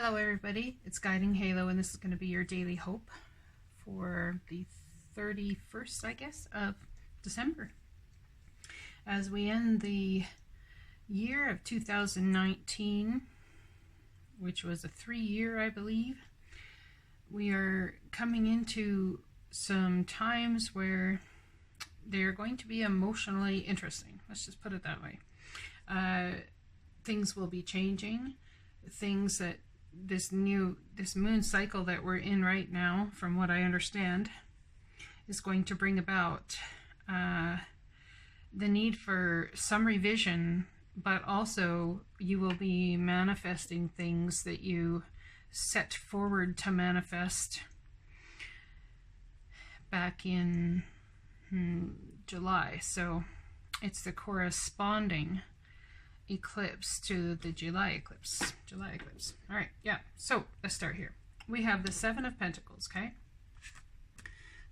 Hello everybody, it's Guiding Halo and this is going to be your daily hope for the 31st, I guess, of December. As we end the year of 2019, which was a 3-year, I believe, we are coming into some times where they're going to be emotionally interesting. Let's just put it that way. Things will be changing. Things that this moon cycle that we're in right now, from what I understand, is going to bring about the need for some revision, but also you will be manifesting things that you set forward to manifest back in July. So it's the corresponding eclipse to the July eclipse. All right, yeah. So let's start here. We have the 7 of Pentacles, okay?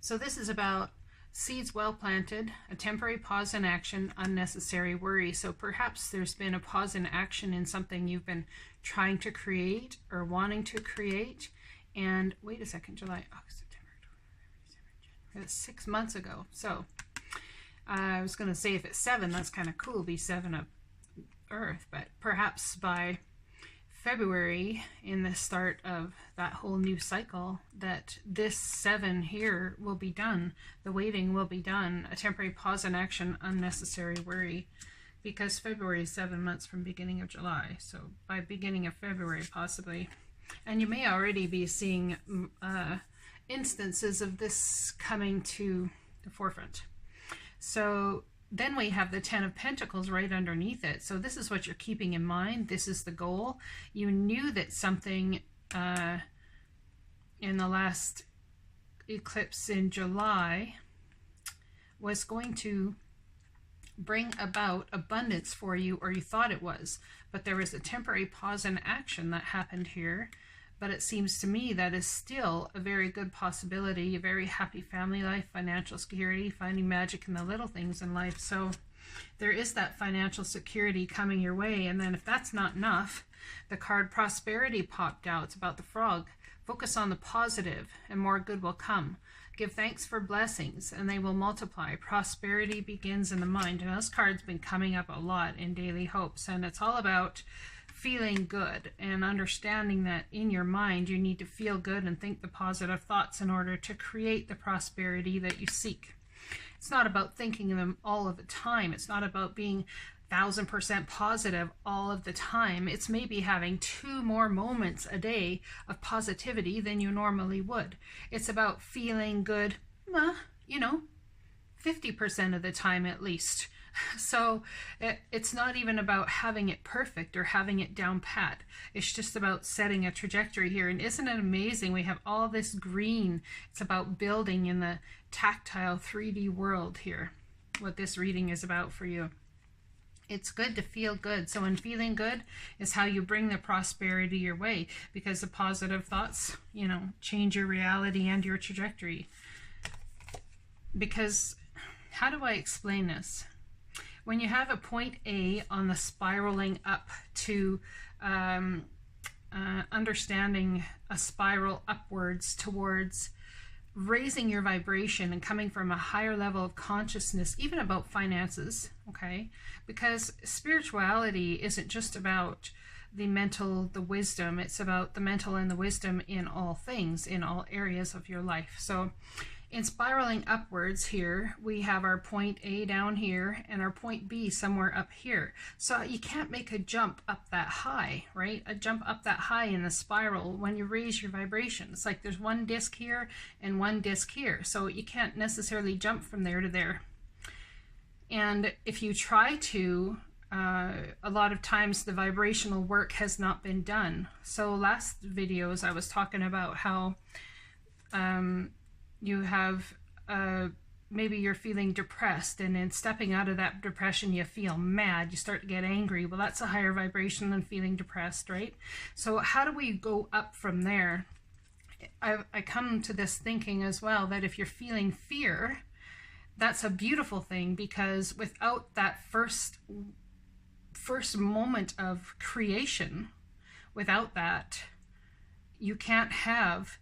So this is about seeds well planted, a temporary pause in action, unnecessary worry. So perhaps there's been a pause in action in something you've been trying to create or wanting to create. And wait a second, July, August, September, October, November, December, January. That's 6 months ago. So I was going to say if it's 7, that's kind of cool, be 7 of Earth, but perhaps by February, in the start of that whole new cycle, that this 7 here will be done. The waiting will be done. A temporary pause in action, unnecessary worry, because February is 7 months from beginning of July. So by beginning of February, possibly. And you may already be seeing instances of this coming to the forefront. So then we have the 10 of Pentacles right underneath it. So this is what you're keeping in mind. This is the goal. You knew that something in the last eclipse in July was going to bring about abundance for you, or you thought it was. But there was a temporary pause in action that happened here. But it seems to me that is still a very good possibility, a very happy family life, financial security, finding magic in the little things in life. So there is that financial security coming your way. And then if that's not enough, the card Prosperity popped out. It's about the frog. Focus on the positive and more good will come. Give thanks for blessings and they will multiply. Prosperity begins in the mind. And this card's been coming up a lot in Daily Hopes. And it's all about feeling good and understanding that in your mind you need to feel good and think the positive thoughts in order to create the prosperity that you seek. It's not about thinking them all of the time. It's not about being 1000% positive all of the time. It's maybe having 2 more moments a day of positivity than you normally would. It's about feeling good, 50% of the time at least. So it's not even about having it perfect or having it down pat. It's just about setting a trajectory here. And isn't it amazing? We have all this green. It's about building in the tactile 3D world here, what this reading is about for you. It's good to feel good. So in feeling good is how you bring the prosperity your way, because the positive thoughts, change your reality and your trajectory. Because how do I explain this? When you have a point A on the spiraling up to understanding a spiral upwards towards raising your vibration and coming from a higher level of consciousness, even about finances, okay? Because spirituality isn't just about the mental, the wisdom. It's about the mental and the wisdom in all things, in all areas of your life. So in spiraling upwards here, we have our point A down here and our point B somewhere up here. So you can't make a jump up that high, right? A jump up that high in the spiral when you raise your vibration. It's like there's one disc here and one disc here. So you can't necessarily jump from there to there. And if you try to, a lot of times the vibrational work has not been done. So last videos I was talking about how you have maybe you're feeling depressed, and in stepping out of that depression you feel mad, you start to get angry. Well, that's a higher vibration than feeling depressed, right? So how do we go up from there? I come to this thinking as well that if you're feeling fear, that's a beautiful thing, because without that first moment of creation, without that, you can't have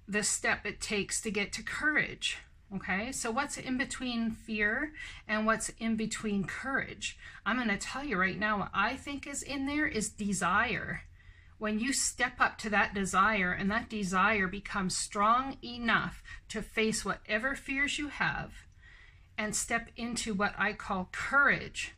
the step it takes to get to courage. Okay, so what's in between fear and what's in between courage? I'm going to tell you right now, what I think is in there is desire. When you step up to that desire and that desire becomes strong enough to face whatever fears you have and step into what I call courage.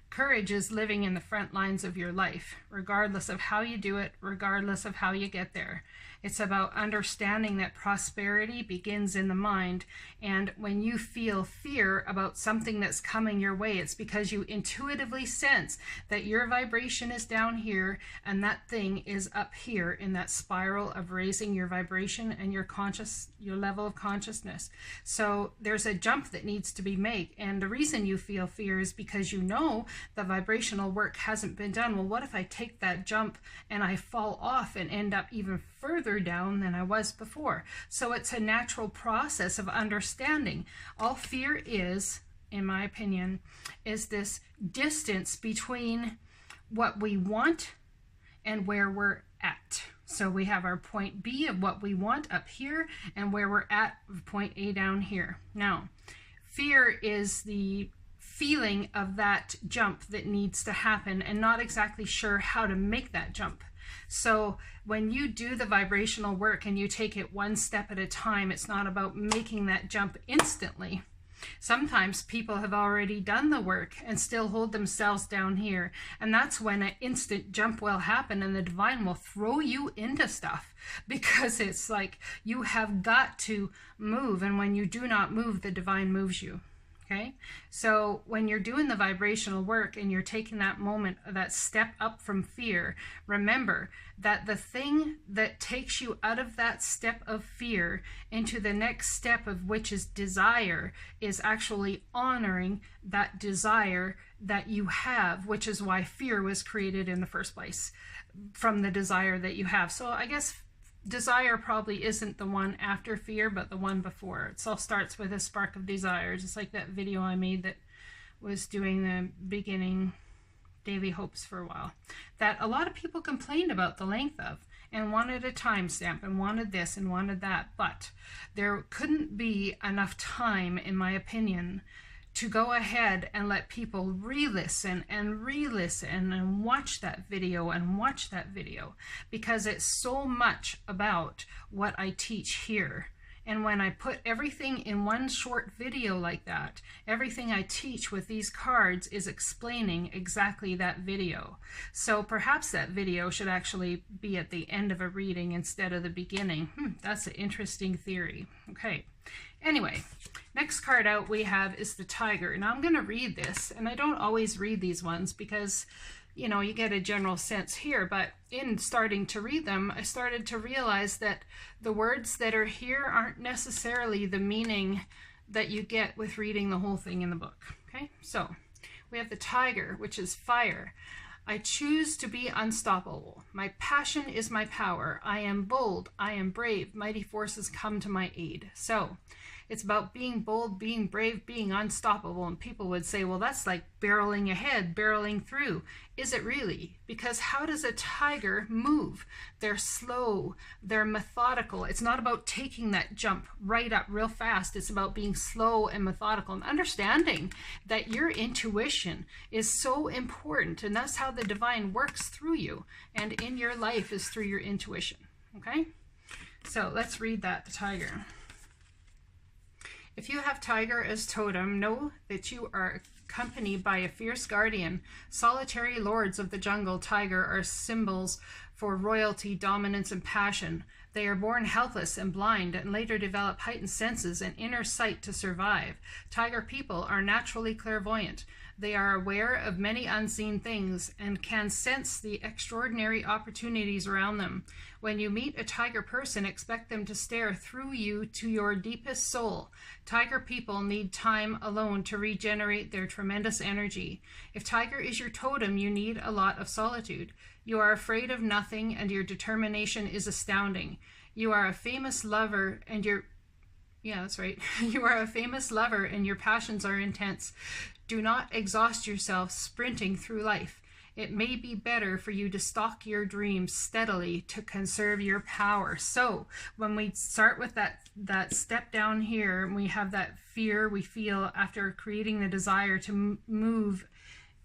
Courage is living in the front lines of your life, regardless of how you do it, regardless of how you get there. It's about understanding that prosperity begins in the mind. And when you feel fear about something that's coming your way, it's because you intuitively sense that your vibration is down here and that thing is up here in that spiral of raising your vibration and your level of consciousness. So there's a jump that needs to be made. And the reason you feel fear is because you know the vibrational work hasn't been done. Well, what if I take that jump and I fall off and end up even further down than I was before? So it's a natural process of understanding. All fear is, in my opinion, is this distance between what we want and where we're at. So we have our point B of what we want up here and where we're at, point A down here. Now, fear is the feeling of that jump that needs to happen and not exactly sure how to make that jump. So when you do the vibrational work and you take it one step at a time, it's not about making that jump instantly. Sometimes people have already done the work and still hold themselves down here. And that's when an instant jump will happen and the divine will throw you into stuff, because it's like you have got to move. And when you do not move, the divine moves you. Okay, so when you're doing the vibrational work and you're taking that moment, that step up from fear, remember that the thing that takes you out of that step of fear into the next step, of which is desire, is actually honoring that desire that you have, which is why fear was created in the first place, from the desire that you have. So I guess desire probably isn't the one after fear, but the one before. It all starts with a spark of desire, just like that video I made that was doing the beginning daily hopes for a while, that a lot of people complained about the length of and wanted a timestamp and wanted this and wanted that, but there couldn't be enough time, in my opinion, to go ahead and let people re-listen and re-listen and watch that video and watch that video, because it's so much about what I teach here. And when I put everything in one short video like that, everything I teach with these cards is explaining exactly that video. So perhaps that video should actually be at the end of a reading instead of the beginning. That's an interesting theory. Okay. Anyway, next card out we have is the Tiger. Now I'm going to read this, and I don't always read these ones because, you know, you get a general sense here, but in starting to read them, I started to realize that the words that are here aren't necessarily the meaning that you get with reading the whole thing in the book. Okay, so we have the Tiger, which is fire. I choose to be unstoppable. My passion is my power. I am bold. I am brave. Mighty forces come to my aid. So it's about being bold, being brave, being unstoppable. And people would say, well, that's like barreling ahead, barreling through. Is it really? Because how does a tiger move? They're slow, they're methodical. It's not about taking that jump right up real fast. It's about being slow and methodical and understanding that your intuition is so important. And that's how the divine works through you and in your life, is through your intuition. Okay? So let's read that, the Tiger. If you have Tiger as totem, know that you are accompanied by a fierce guardian. Solitary lords of the jungle, Tiger are symbols for royalty, dominance, and passion. They are born helpless and blind and later develop heightened senses and inner sight to survive. Tiger people are naturally clairvoyant. They are aware of many unseen things and can sense the extraordinary opportunities around them. When you meet a tiger person, expect them to stare through you to your deepest soul. Tiger people need time alone to regenerate their tremendous energy. If Tiger is your totem, you need a lot of solitude. You are afraid of nothing, and your determination is astounding. You are a famous lover, and your... Yeah, that's right. You are a famous lover, and your passions are intense. Do not exhaust yourself sprinting through life. It may be better for you to stalk your dreams steadily to conserve your power. So when we start with that step down here, and we have that fear we feel after creating the desire to move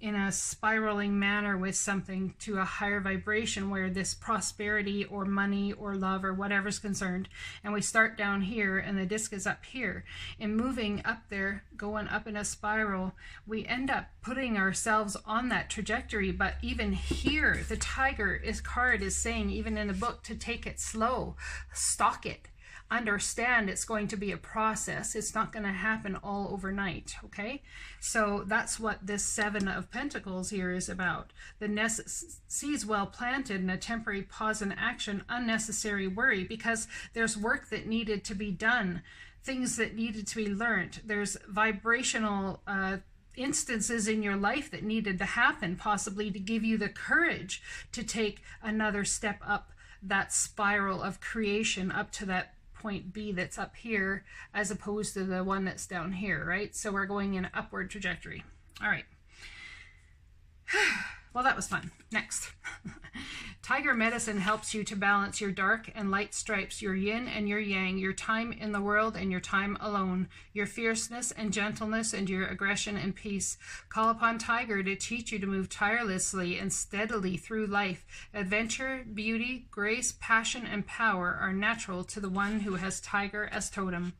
in a spiraling manner with something to a higher vibration where this prosperity or money or love or whatever's concerned, and we start down here and the disc is up here, and moving up there, going up in a spiral, we end up putting ourselves on that trajectory. But even here, the tiger card is saying, even in the book, to take it slow, stalk it. Understand it's going to be a process. It's not going to happen all overnight, okay? So that's what this Seven of Pentacles here is about. The nest seeds well planted and a temporary pause in action, unnecessary worry, because there's work that needed to be done, things that needed to be learned. There's vibrational instances in your life that needed to happen, possibly to give you the courage to take another step up that spiral of creation up to that point B that's up here, as opposed to the one that's down here, right? So we're going in an upward trajectory. All right. Well, that was fun. Next. Tiger medicine helps you to balance your dark and light stripes, your yin and your yang, your time in the world and your time alone, your fierceness and gentleness and your aggression and peace. Call upon Tiger to teach you to move tirelessly and steadily through life. Adventure, beauty, grace, passion, and power are natural to the one who has Tiger as totem.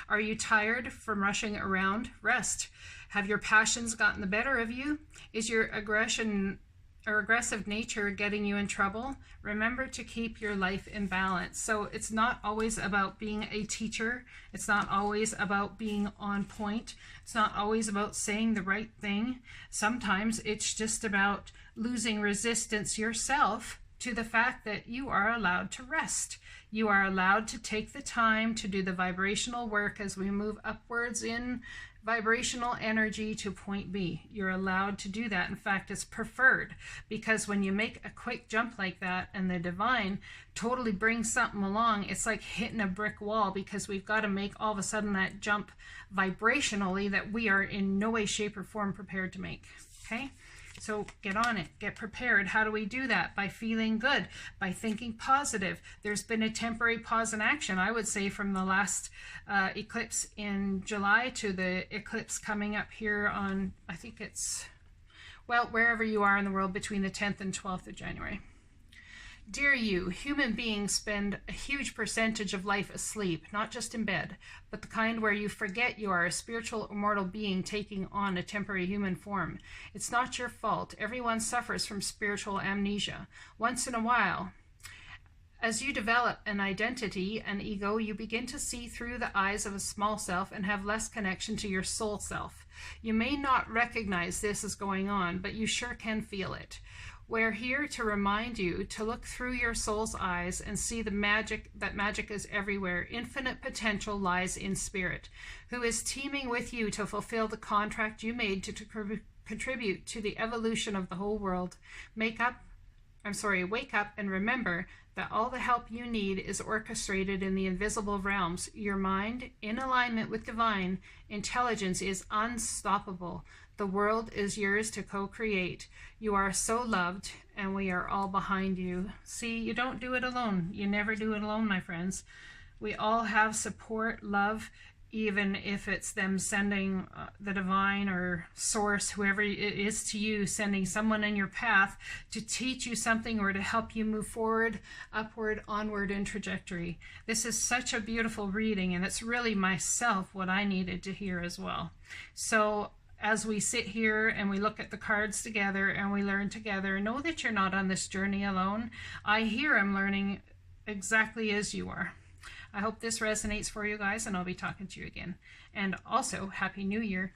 Are you tired from rushing around? Rest. Have your passions gotten the better of you? Is your aggression or aggressive nature getting you in trouble? Remember to keep your life in balance. So it's not always about being a teacher. It's not always about being on point. It's not always about saying the right thing. Sometimes it's just about losing resistance yourself to the fact that you are allowed to rest. You are allowed to take the time to do the vibrational work as we move upwards in vibrational energy to point B. You're allowed to do that. In fact, it's preferred, because when you make a quick jump like that and the divine totally brings something along, it's like hitting a brick wall, because we've got to make all of a sudden that jump vibrationally that we are in no way, shape, or form prepared to make. Okay? So get on it, get prepared. How do we do that? By feeling good, by thinking positive. There's been a temporary pause in action, I would say, from the last eclipse in July to the eclipse coming up here on, I think it's, well, wherever you are in the world, between the 10th and 12th of January. Dear you, human beings spend a huge percentage of life asleep, not just in bed, but the kind where you forget you are a spiritual immortal being taking on a temporary human form. It's not your fault. Everyone suffers from spiritual amnesia. Once in a while, as you develop an identity, an ego, you begin to see through the eyes of a small self and have less connection to your soul self. You may not recognize this as going on, but you sure can feel it. We're here to remind you to look through your soul's eyes and see the magic, that magic is everywhere. Infinite potential lies in spirit, who is teaming with you to fulfill the contract you made to contribute to the evolution of the whole world. Wake up and remember that all the help you need is orchestrated in the invisible realms. Your mind, in alignment with divine intelligence, is unstoppable. The world is yours to co-create. You are so loved, and we are all behind you. See, you don't do it alone. You never do it alone, my friends. We all have support, love, even if it's them sending the divine or source, whoever it is to you, sending someone in your path to teach you something or to help you move forward, upward, onward in trajectory. This is such a beautiful reading, and it's really myself what I needed to hear as well. So as we sit here and we look at the cards together and we learn together, know that you're not on this journey alone. I here am learning exactly as you are. I hope this resonates for you guys, and I'll be talking to you again. And also, Happy New Year.